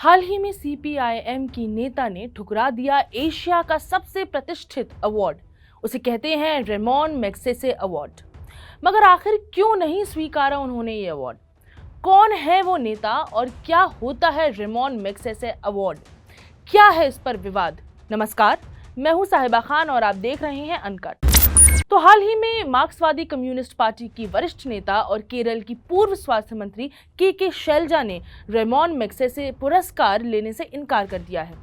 हाल ही में सीपीआईएम की नेता ने ठुकरा दिया एशिया का सबसे प्रतिष्ठित अवार्ड। उसे कहते हैं रेमोन मैग्सेसे अवार्ड। मगर आखिर क्यों नहीं स्वीकारा उन्होंने ये अवार्ड? कौन है वो नेता और क्या होता है रेमोन मैग्सेसे अवार्ड? क्या है इस पर विवाद? नमस्कार, मैं हूं साहिबा खान और आप देख रहे हैं अनकट। तो हाल ही में मार्क्सवादी कम्युनिस्ट पार्टी की वरिष्ठ नेता और केरल की पूर्व स्वास्थ्य मंत्री के शैलजा ने रेमोन मैग्सेसे पुरस्कार लेने से इनकार कर दिया है।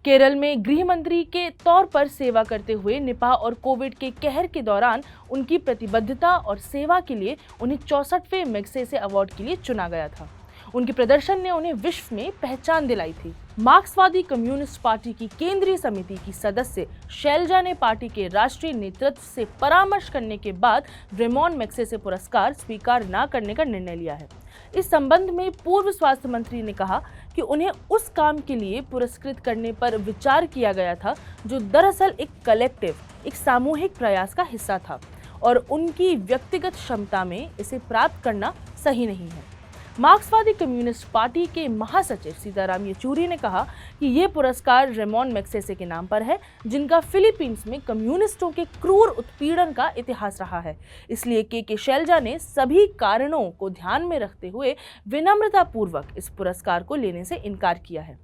केरल में गृह मंत्री के तौर पर सेवा करते हुए निपाह और कोविड के कहर के दौरान उनकी प्रतिबद्धता और सेवा के लिए उन्हें 64वें मैग्सेसे अवार्ड के लिए चुना गया था। उनके प्रदर्शन ने उन्हें विश्व में पहचान दिलाई थी। मार्क्सवादी कम्युनिस्ट पार्टी की केंद्रीय समिति की सदस्य शैलजा ने पार्टी के राष्ट्रीय नेतृत्व से परामर्श करने के बाद रेमोन मैग्सेसे पुरस्कार स्वीकार न करने का निर्णय लिया है। इस संबंध में पूर्व स्वास्थ्य मंत्री ने कहा कि उन्हें उस काम के लिए पुरस्कृत करने पर विचार किया गया था जो दरअसल एक सामूहिक प्रयास का हिस्सा था और उनकी व्यक्तिगत क्षमता में इसे प्राप्त करना सही नहीं है। मार्क्सवादी कम्युनिस्ट पार्टी के महासचिव सीताराम येचुरी ने कहा कि ये पुरस्कार रेमोन मैग्सेसे के नाम पर है, जिनका फिलीपींस में कम्युनिस्टों के क्रूर उत्पीड़न का इतिहास रहा है। इसलिए के शैलजा ने सभी कारणों को ध्यान में रखते हुए विनम्रतापूर्वक इस पुरस्कार को लेने से इनकार किया है।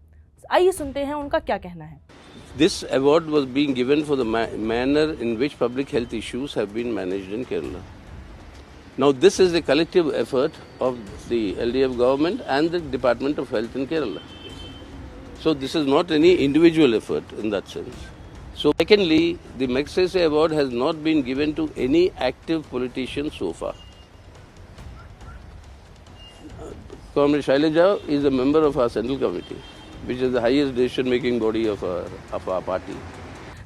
आइए सुनते हैं उनका क्या कहना है। This award was being given for the manner in which public health issues have been managed in Kerala. Now, this is a collective effort of the LDF government and the Department of Health in Kerala. So, this is not any individual effort in that sense. So, secondly, the Magsaysay Award has not been given to any active politician so far. Comrade Shailaja is a member of our Central Committee, which is the highest decision-making body of our party.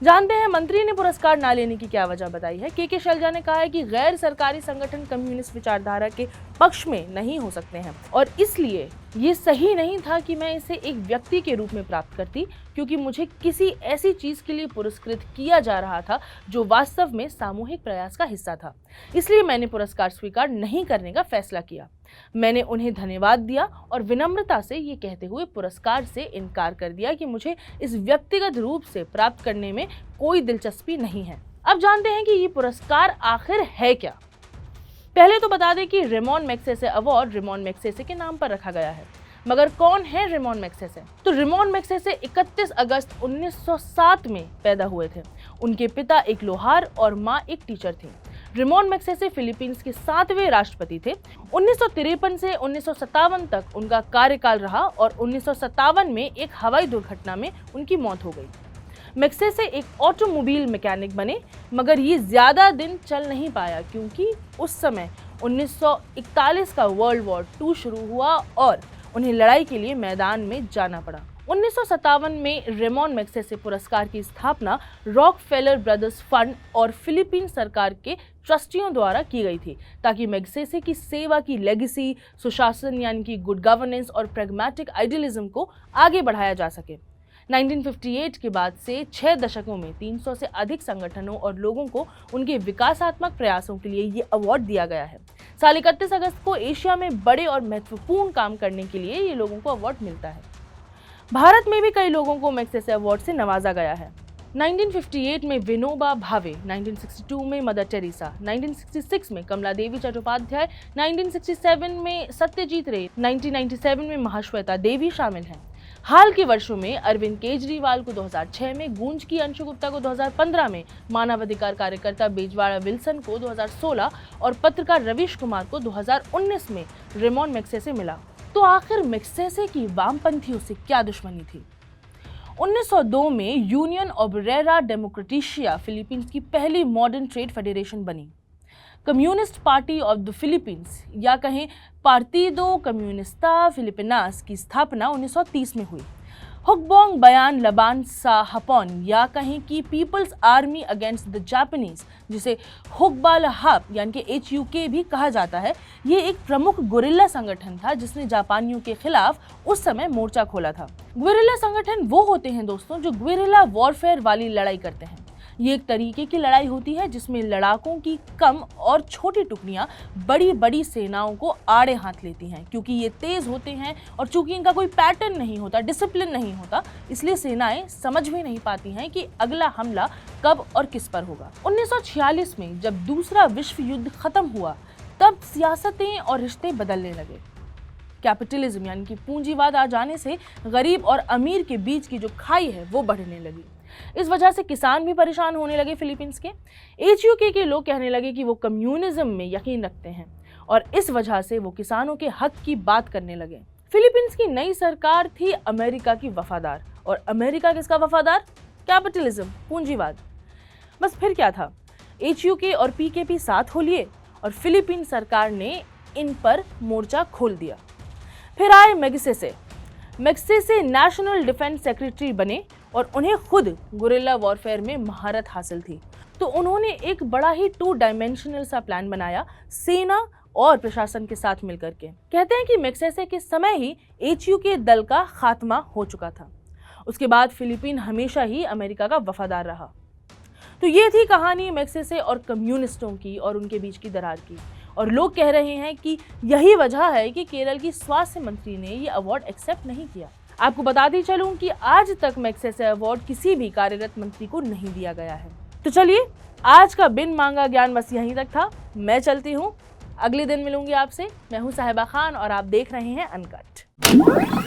जानते हैं मंत्री ने पुरस्कार ना लेने की क्या वजह बताई है। के शैलजा ने कहा है कि गैर सरकारी संगठन कम्युनिस्ट विचारधारा के पक्ष में नहीं हो सकते हैं और इसलिए ये सही नहीं था कि मैं इसे एक व्यक्ति के रूप में प्राप्त करती, क्योंकि मुझे किसी ऐसी चीज के लिए पुरस्कृत किया जा रहा था जो वास्तव में सामूहिक प्रयास का हिस्सा था। इसलिए मैंने पुरस्कार स्वीकार नहीं करने का फैसला किया। मैंने उन्हें धन्यवाद दिया और विनम्रता से ये कहते हुए पुरस्कार से इनकार कर दिया कि मुझे इस व्यक्तिगत रूप से प्राप्त करने में कोई दिलचस्पी नहीं है। अब जानते हैं कि ये पुरस्कार आखिर है क्या। पहले तो बता दें कि Ramon Magsaysay award Ramon Magsaysay के नाम पर रखा गया है। मगर कौन है रेमोन मैग्सेसे? तो रेमोन मैग्सेसे 31 अगस्त 1907 में पैदा हुए थे। उनके पिता एक लोहार और माँ एक टीचर थी। रेमोन मैग्सेसे फिलीपींस के 7वें राष्ट्रपति थे। 1953 से 1957 तक उनका कार्यकाल रहा और 1957 में एक हवाई दुर्घटना में उनकी मौत हो गई। मैग्सेसे एक ऑटोमोबाइल मैकेनिक बने, मगर ये ज्यादा दिन चल नहीं पाया क्योंकि उस समय 1941 का वर्ल्ड वॉर 2 शुरू हुआ और उन्हें लड़ाई के लिए मैदान में जाना पड़ा। 1957 में रेमोन मैग्सेसे पुरस्कार की स्थापना रॉकफेलर ब्रदर्स फंड और फिलीपीन सरकार के ट्रस्टियों द्वारा की गई थी, ताकि मैग्सेसे की सेवा की लेगेसी, सुशासन यानी कि गुड गवर्नेंस और प्रैग्मैटिक आइडियलिज्म को आगे बढ़ाया जा सके। 1958 के बाद से 6 दशकों में 300 से अधिक संगठनों और लोगों को उनके विकासात्मक प्रयासों के लिए ये अवार्ड दिया गया है। साल 31 अगस्त को एशिया में बड़े और महत्वपूर्ण काम करने के लिए ये लोगों को अवार्ड मिलता है। भारत में भी कई लोगों को मैग्सेसे अवार्ड से नवाजा गया है। 1958 में विनोबा भावे, 1962 में मदर टेरेसा, 1966 में कमला देवी चट्टोपाध्याय, 1967 में सत्यजीत रे, 1997 में महाश्वेता देवी शामिल हैं। हाल के वर्षों में अरविंद केजरीवाल को 2006 में, गूंज की अंशु गुप्ता को 2015 में, मानवाधिकार कार्यकर्ता बेजवाड़ा विल्सन को 2016 और पत्रकार रवीश कुमार को 2019 में रेमोन मैग्सेसे मिला। तो आखिर मैग्सेसे की वामपंथियों से क्या दुश्मनी थी? 1902 में यूनियन ओब्रेरा डेमोक्रेटिशिया फिलीपींस की पहली मॉडर्न ट्रेड फेडरेशन बनी। Communist party of the Philippines या कहें पार्टिदो कम्युनिस्टा फिलिपिनास की स्थापना 1930 में हुई। हुकबोंग बयान लबान सा हपोन या कहें कि people's army against the Japanese, जिसे हुकबालहाप यानी कि HUK भी कहा जाता है, ये एक प्रमुख गुरिल्ला संगठन था जिसने जापानियों के खिलाफ उस समय मोर्चा खोला था। गुरिल्ला संगठन वो होते हैं दोस्तों जो गुरिल्ला वॉरफेयर वाली लड़ाई करते हैं। ये एक तरीके की लड़ाई होती है जिसमें लड़ाकों की कम और छोटी टुकड़ियां बड़ी बड़ी सेनाओं को आड़े हाथ लेती हैं। क्योंकि ये तेज होते हैं और चूंकि इनका कोई पैटर्न नहीं होता, डिसिप्लिन नहीं होता, इसलिए सेनाएं समझ भी नहीं पाती हैं कि अगला हमला कब और किस पर होगा। 1946 में जब दूसरा विश्व युद्ध खत्म हुआ तब सियासतें और रिश्ते बदलने लगे। कैपिटलिज्म यानी कि पूंजीवाद आ जाने से गरीब और अमीर के बीच की जो खाई है वो बढ़ने लगी। इस वजह से किसान भी परेशान होने लगे फिलीपींस के। HUK के लोग कहने लगे कि वो कम्युनिज्म में यकीन रखते हैं और इस वजह से वो किसानों के हक की बात करने लगे। फिलीपींस की नई सरकार थी अमेरिका की वफादार, और अमेरिका किसका वफादार? कैपिटलिज्म, पूंजीवाद। बस फिर क्या था, HUK और PKP साथ हो लिए और फिलीपीन सरकार ने इन पर मोर्चा खोल दिया। फिर आए मैग्सेसे नेशनल डिफेंस सेक्रेटरी बने और उन्हें खुद गुरिल्ला वॉरफेयर में महारत हासिल थी। तो उन्होंने एक बड़ा ही 2 डायमेंशनल सा प्लान बनाया सेना और प्रशासन के साथ मिलकर के। कहते हैं कि मैग्सेसे के समय ही HUK दल का खात्मा हो चुका था। उसके बाद फिलीपीन हमेशा ही अमेरिका का वफादार रहा। तो ये थी कहानी मैग्सेसे और कम्युनिस्टों की और उनके बीच की दरार की। और लोग कह रहे हैं कि यही वजह है कि केरल की स्वास्थ्य मंत्री ने ये अवार्ड एक्सेप्ट नहीं किया। आपको बताती चलूं कि आज तक मैग्सेसे अवार्ड किसी भी कार्यरत मंत्री को नहीं दिया गया है। तो चलिए, आज का बिन मांगा ज्ञान बस यहीं तक था। मैं चलती हूँ, अगले दिन मिलूंगी आपसे। मैं हूँ साहिबा खान और आप देख रहे हैं अनकट।